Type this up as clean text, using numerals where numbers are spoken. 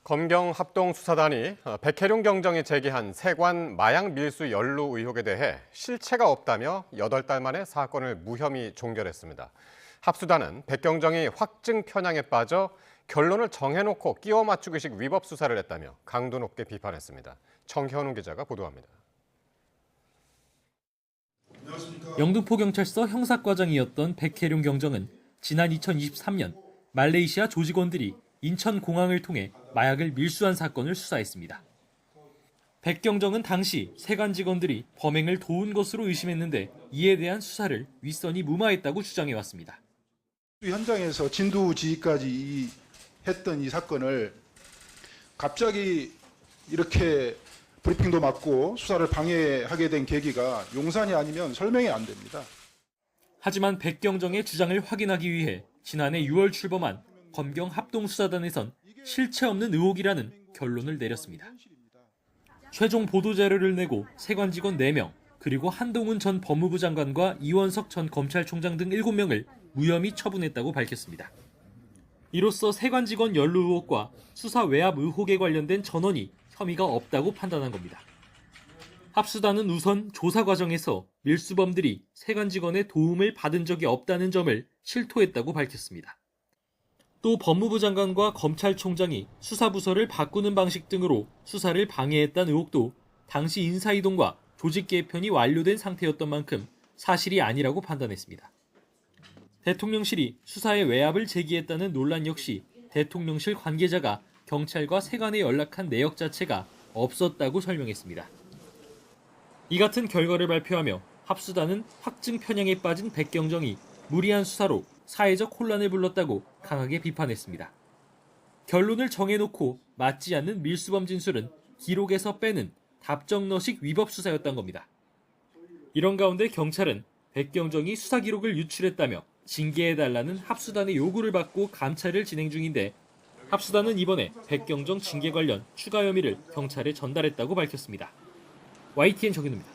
검경 합동수사단이 백혜룡 경정이 제기한 세관 마약 밀수 연루 의혹에 대해 실체가 없다며 8달 만에 사건을 무혐의 종결했습니다. 합수단은 백 경정이 확증 편향에 빠져 결론을 정해놓고 끼워 맞추기식 위법 수사를 했다며 강도 높게 비판했습니다. 정현웅 기자가 보도합니다. 영등포경찰서 형사과장이었던 백혜룡 경정은 지난 2023년 말레이시아 조직원들이 인천공항을 통해 마약을 밀수한 사건을 수사했습니다. 백 경정은 당시 세관 직원들이 범행을 도운 것으로 의심했는데 이에 대한 수사를 윗선이 무마했다고 주장해왔습니다. 현장에서 진두 지휘까지 했던 이 사건을 갑자기 이렇게 브리핑도 맞고 수사를 방해하게 된 계기가 용산이 아니면 설명이 안 됩니다. 하지만 백 경정의 주장을 확인하기 위해 지난해 6월 출범한 검경 합동수사단에선 실체 없는 의혹이라는 결론을 내렸습니다. 최종 보도자료를 내고 세관 직원 4명, 그리고 한동훈 전 법무부 장관과 이원석 전 검찰총장 등 7명을 무혐의 처분했다고 밝혔습니다. 이로써 세관 직원 연루 의혹과 수사 외압 의혹에 관련된 전원이 혐의가 없다고 판단한 겁니다. 합수단은 우선 조사 과정에서 밀수범들이 세관 직원의 도움을 받은 적이 없다는 점을 실토했다고 밝혔습니다. 또 법무부 장관과 검찰총장이 수사부서를 바꾸는 방식 등으로 수사를 방해했다는 의혹도 당시 인사이동과 조직 개편이 완료된 상태였던 만큼 사실이 아니라고 판단했습니다. 대통령실이 수사에 외압을 제기했다는 논란 역시 대통령실 관계자가 경찰과 세관에 연락한 내역 자체가 없었다고 설명했습니다. 이 같은 결과를 발표하며 합수단은 확증 편향에 빠진 백 경정이 무리한 수사로 사회적 혼란을 불렀다고 강하게 비판했습니다. 결론을 정해놓고 맞지 않는 밀수범 진술은 기록에서 빼는 답정너식 위법 수사였던 겁니다. 이런 가운데 경찰은 백 경정이 수사 기록을 유출했다며 징계해달라는 합수단의 요구를 받고 감찰을 진행 중인데 합수단은 이번에 백 경정 징계 관련 추가 혐의를 경찰에 전달했다고 밝혔습니다. YTN 정현우입니다.